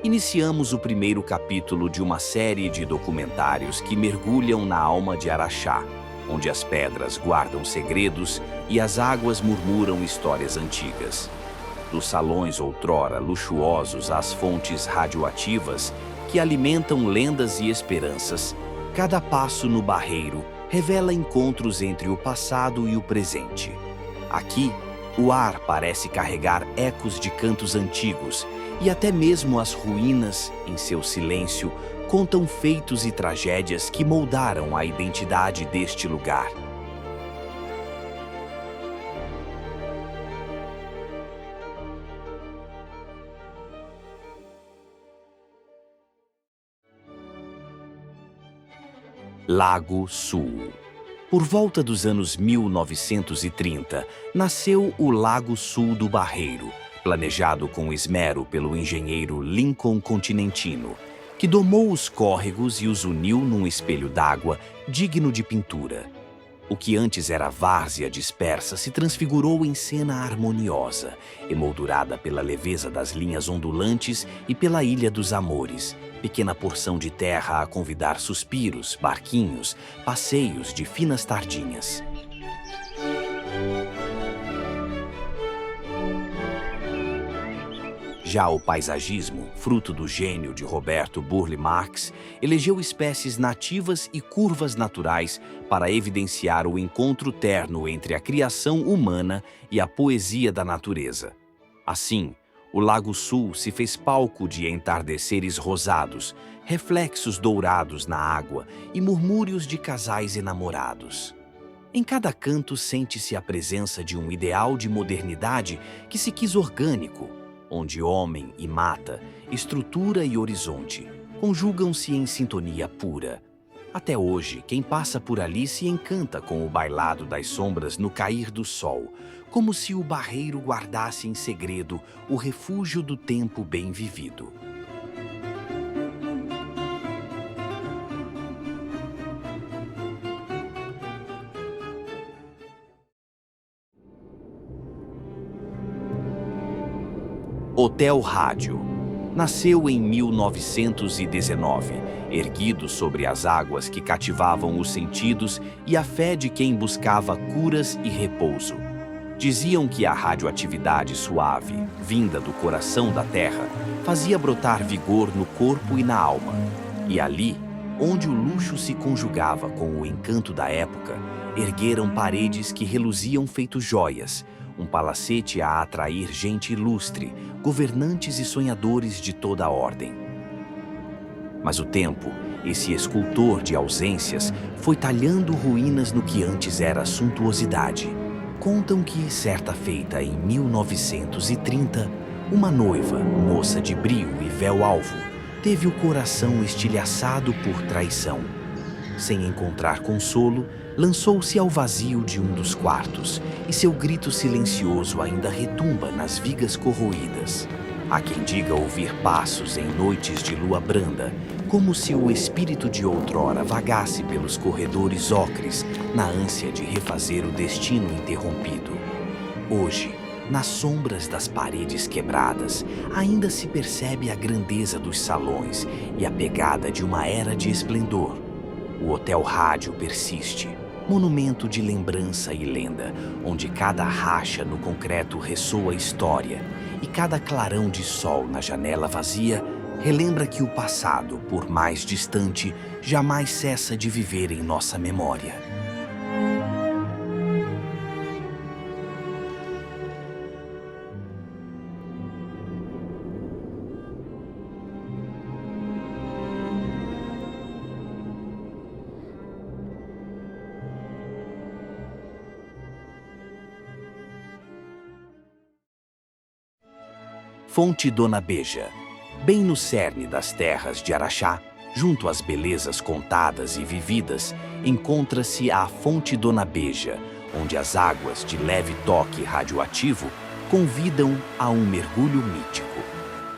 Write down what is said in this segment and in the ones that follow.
iniciamos o primeiro capítulo de uma série de documentários que mergulham na alma de Araxá, onde as pedras guardam segredos e as águas murmuram histórias antigas. Dos salões outrora luxuosos às fontes radioativas que alimentam lendas e esperanças, cada passo no Barreiro revela encontros entre o passado e o presente. Aqui, o ar parece carregar ecos de cantos antigos e até mesmo as ruínas, em seu silêncio, contam feitos e tragédias que moldaram a identidade deste lugar. Lago Sul. Por volta dos anos 1930, nasceu o Lago Sul do Barreiro, planejado com esmero pelo engenheiro Lincoln Continentino, que domou os córregos e os uniu num espelho d'água digno de pintura. O que antes era várzea dispersa se transfigurou em cena harmoniosa, emoldurada pela leveza das linhas ondulantes e pela Ilha dos Amores, pequena porção de terra a convidar suspiros, barquinhos, passeios de finas tardinhas. Já o paisagismo, fruto do gênio de Roberto Burle Marx, elegeu espécies nativas e curvas naturais para evidenciar o encontro terno entre a criação humana e a poesia da natureza. Assim, o Lago Sul se fez palco de entardeceres rosados, reflexos dourados na água e murmúrios de casais enamorados. Em cada canto sente-se a presença de um ideal de modernidade que se quis orgânico, onde homem e mata, estrutura e horizonte, conjugam-se em sintonia pura. Até hoje, quem passa por ali se encanta com o bailado das sombras no cair do sol, como se o Barreiro guardasse em segredo o refúgio do tempo bem vivido. Hotel Rádio. Nasceu em 1919, erguido sobre as águas que cativavam os sentidos e a fé de quem buscava curas e repouso. Diziam que a radioatividade suave, vinda do coração da terra, fazia brotar vigor no corpo e na alma. E ali, onde o luxo se conjugava com o encanto da época, ergueram paredes que reluziam feito joias, um palacete a atrair gente ilustre, governantes e sonhadores de toda a ordem. Mas o tempo, esse escultor de ausências, foi talhando ruínas no que antes era suntuosidade. Contam que, certa feita em 1930, uma noiva, moça de brio e véu alvo, teve o coração estilhaçado por traição. Sem encontrar consolo, lançou-se ao vazio de um dos quartos e seu grito silencioso ainda retumba nas vigas corroídas. Há quem diga ouvir passos em noites de lua branda, como se o espírito de outrora vagasse pelos corredores ocres na ânsia de refazer o destino interrompido. Hoje, nas sombras das paredes quebradas, ainda se percebe a grandeza dos salões e a pegada de uma era de esplendor. O Hotel Rádio persiste, monumento de lembrança e lenda, onde cada racha no concreto ressoa história e cada clarão de sol na janela vazia relembra que o passado, por mais distante, jamais cessa de viver em nossa memória. Fonte Dona Beja. Bem no cerne das terras de Araxá, junto às belezas contadas e vividas, encontra-se a Fonte Dona Beja, onde as águas de leve toque radioativo convidam a um mergulho mítico.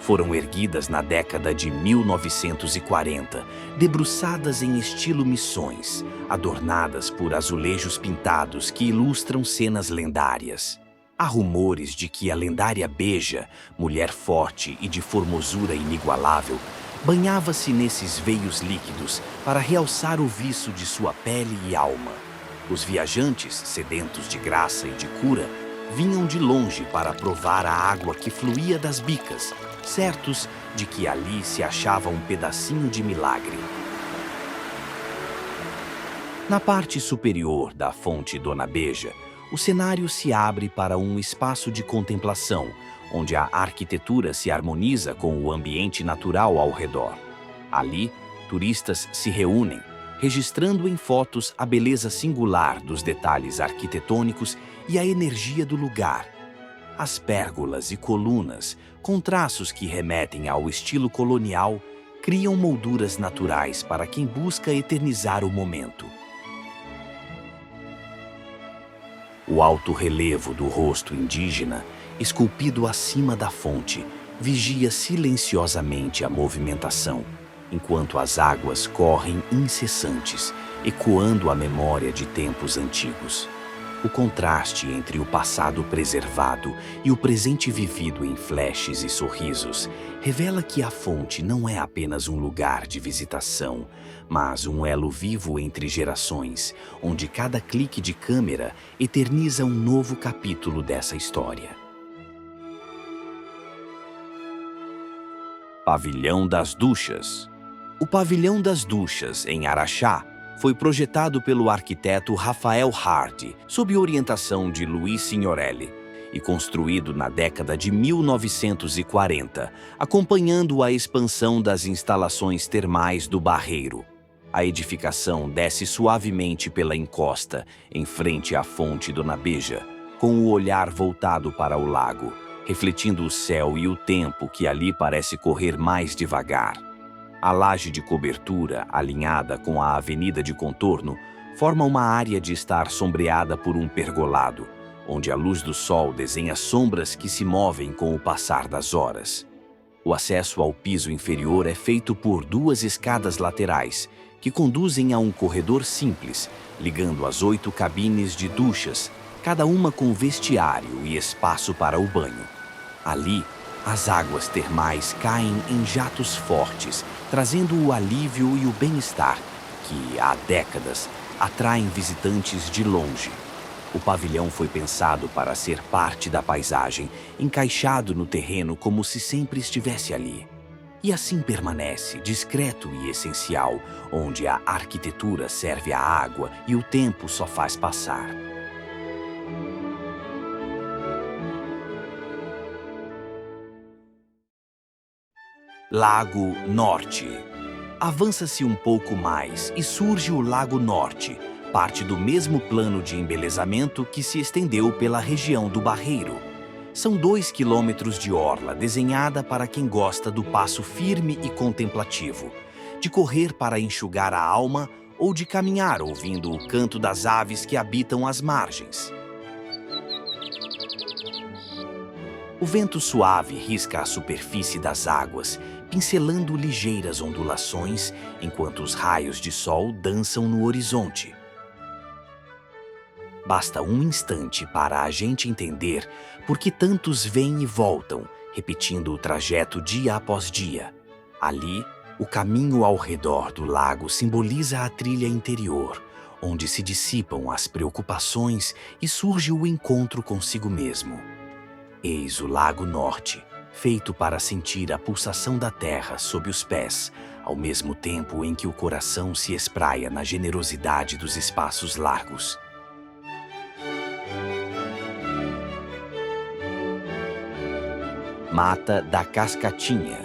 Foram erguidas na década de 1940, debruçadas em estilo missões, adornadas por azulejos pintados que ilustram cenas lendárias. Há rumores de que a lendária Beja, mulher forte e de formosura inigualável, banhava-se nesses veios líquidos para realçar o viço de sua pele e alma. Os viajantes, sedentos de graça e de cura, vinham de longe para provar a água que fluía das bicas, certos de que ali se achava um pedacinho de milagre. Na parte superior da fonte Dona Beja, o cenário se abre para um espaço de contemplação, onde a arquitetura se harmoniza com o ambiente natural ao redor. Ali, turistas se reúnem, registrando em fotos a beleza singular dos detalhes arquitetônicos e a energia do lugar. As pérgolas e colunas, com traços que remetem ao estilo colonial, criam molduras naturais para quem busca eternizar o momento. O alto relevo do rosto indígena, esculpido acima da fonte, vigia silenciosamente a movimentação, enquanto as águas correm incessantes, ecoando a memória de tempos antigos. O contraste entre o passado preservado e o presente vivido em flashes e sorrisos revela que a fonte não é apenas um lugar de visitação, mas um elo vivo entre gerações, onde cada clique de câmera eterniza um novo capítulo dessa história. Pavilhão das Duchas. O Pavilhão das Duchas, em Araxá, foi projetado pelo arquiteto Rafael Hardy, sob orientação de Luiz Signorelli, e construído na década de 1940, acompanhando a expansão das instalações termais do Barreiro. A edificação desce suavemente pela encosta, em frente à fonte Dona Beja, com o olhar voltado para o lago, refletindo o céu e o tempo que ali parece correr mais devagar. A laje de cobertura, alinhada com a avenida de contorno, forma uma área de estar sombreada por um pergolado, onde a luz do sol desenha sombras que se movem com o passar das horas. O acesso ao piso inferior é feito por duas escadas laterais, que conduzem a um corredor simples, ligando as 8 cabines de duchas, cada uma com vestiário e espaço para o banho. Ali, as águas termais caem em jatos fortes, trazendo o alívio e o bem-estar que, há décadas, atraem visitantes de longe. O pavilhão foi pensado para ser parte da paisagem, encaixado no terreno como se sempre estivesse ali. E assim permanece, discreto e essencial, onde a arquitetura serve à água e o tempo só faz passar. Lago Norte. Avança-se um pouco mais e surge o Lago Norte, parte do mesmo plano de embelezamento que se estendeu pela região do Barreiro. São 2 quilômetros de orla desenhada para quem gosta do passo firme e contemplativo, de correr para enxugar a alma ou de caminhar ouvindo o canto das aves que habitam as margens. O vento suave risca a superfície das águas, pincelando ligeiras ondulações, enquanto os raios de sol dançam no horizonte. Basta um instante para a gente entender por que tantos vêm e voltam, repetindo o trajeto dia após dia. Ali, o caminho ao redor do lago simboliza a trilha interior, onde se dissipam as preocupações e surge o encontro consigo mesmo. Eis o Lago Norte, feito para sentir a pulsação da terra sob os pés, ao mesmo tempo em que o coração se espraia na generosidade dos espaços largos. Mata da Cascatinha.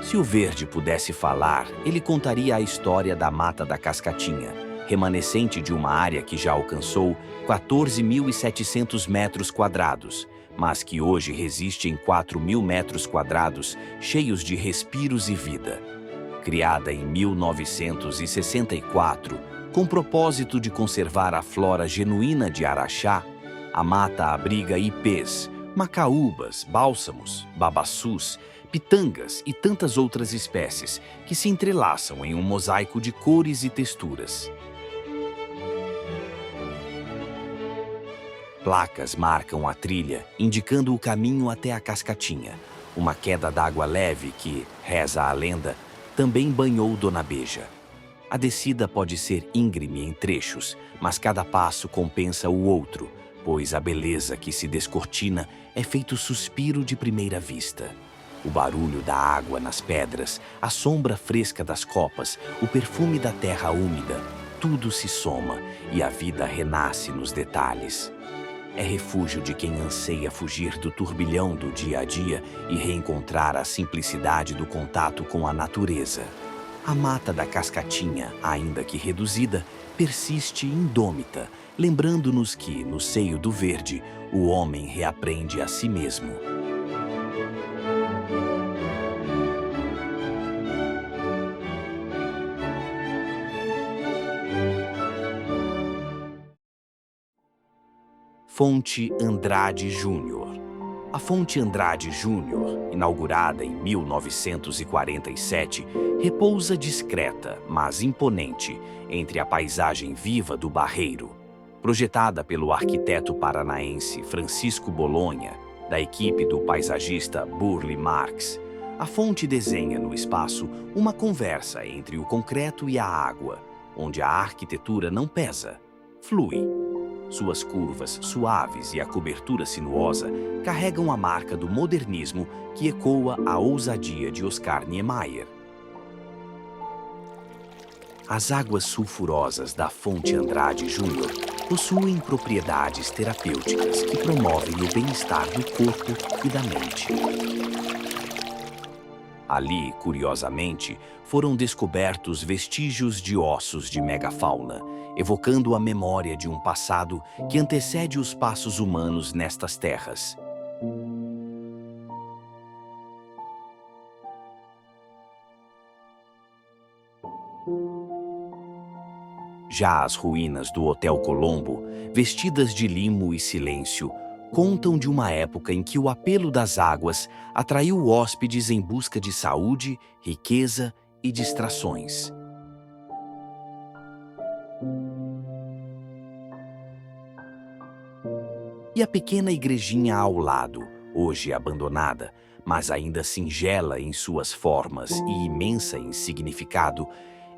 Se o verde pudesse falar, ele contaria a história da Mata da Cascatinha, remanescente de uma área que já alcançou 14.700 metros quadrados, mas que hoje resiste em 4.000 metros quadrados, cheios de respiros e vida. Criada em 1964, com propósito de conservar a flora genuína de Araxá, a mata abriga ipês, macaúbas, bálsamos, babaçus, pitangas e tantas outras espécies que se entrelaçam em um mosaico de cores e texturas. Placas marcam a trilha, indicando o caminho até a cascatinha, uma queda d'água leve que, reza a lenda, também banhou Dona Beja. A descida pode ser íngreme em trechos, mas cada passo compensa o outro, pois a beleza que se descortina é feito suspiro de primeira vista. O barulho da água nas pedras, a sombra fresca das copas, o perfume da terra úmida, tudo se soma e a vida renasce nos detalhes. É refúgio de quem anseia fugir do turbilhão do dia a dia e reencontrar a simplicidade do contato com a natureza. A mata da Cascatinha, ainda que reduzida, persiste indômita, lembrando-nos que, no seio do verde, o homem reaprende a si mesmo. Fonte Andrade Júnior. A Fonte Andrade Júnior, inaugurada em 1947, repousa discreta, mas imponente, entre a paisagem viva do Barreiro. Projetada pelo arquiteto paranaense Francisco Bolonha, da equipe do paisagista Burle Marx, a fonte desenha no espaço uma conversa entre o concreto e a água, onde a arquitetura não pesa, flui. Suas curvas suaves e a cobertura sinuosa carregam a marca do modernismo que ecoa a ousadia de Oscar Niemeyer. As águas sulfurosas da Fonte Andrade Júnior possuem propriedades terapêuticas que promovem o bem-estar do corpo e da mente. Ali, curiosamente, foram descobertos vestígios de ossos de megafauna, evocando a memória de um passado que antecede os passos humanos nestas terras. Já as ruínas do Hotel Colombo, vestidas de limo e silêncio, contam de uma época em que o apelo das águas atraiu hóspedes em busca de saúde, riqueza e distrações. E a pequena igrejinha ao lado, hoje abandonada, mas ainda singela em suas formas e imensa em significado,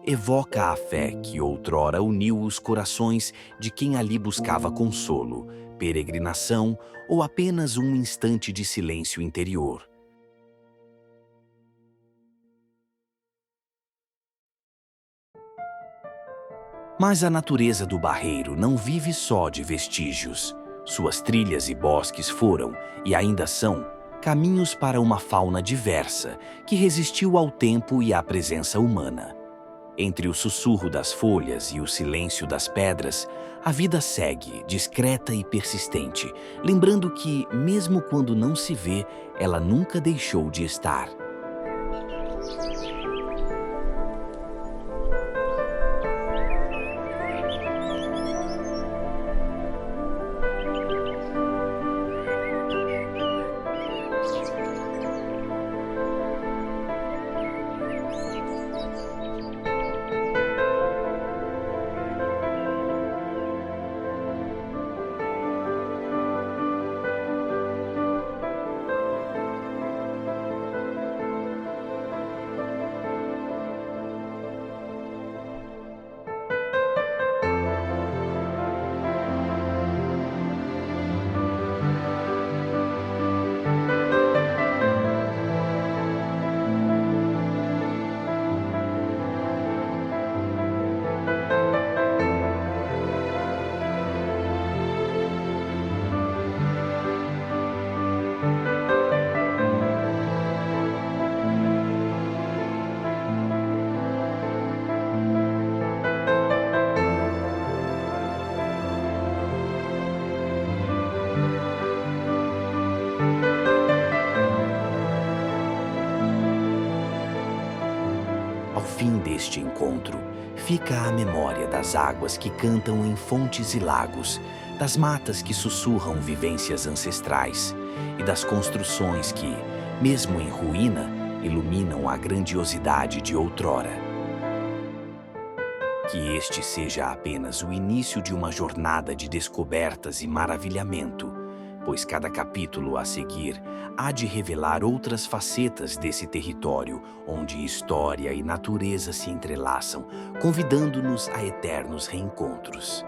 evoca a fé que outrora uniu os corações de quem ali buscava consolo, peregrinação ou apenas um instante de silêncio interior. Mas a natureza do Barreiro não vive só de vestígios. Suas trilhas e bosques foram, e ainda são, caminhos para uma fauna diversa, que resistiu ao tempo e à presença humana. Entre o sussurro das folhas e o silêncio das pedras, a vida segue, discreta e persistente, lembrando que, mesmo quando não se vê, ela nunca deixou de estar. Ao fim deste encontro, fica a memória das águas que cantam em fontes e lagos, das matas que sussurram vivências ancestrais e das construções que, mesmo em ruína, iluminam a grandiosidade de outrora. Que este seja apenas o início de uma jornada de descobertas e maravilhamento, pois cada capítulo a seguir há de revelar outras facetas desse território, onde história e natureza se entrelaçam, convidando-nos a eternos reencontros.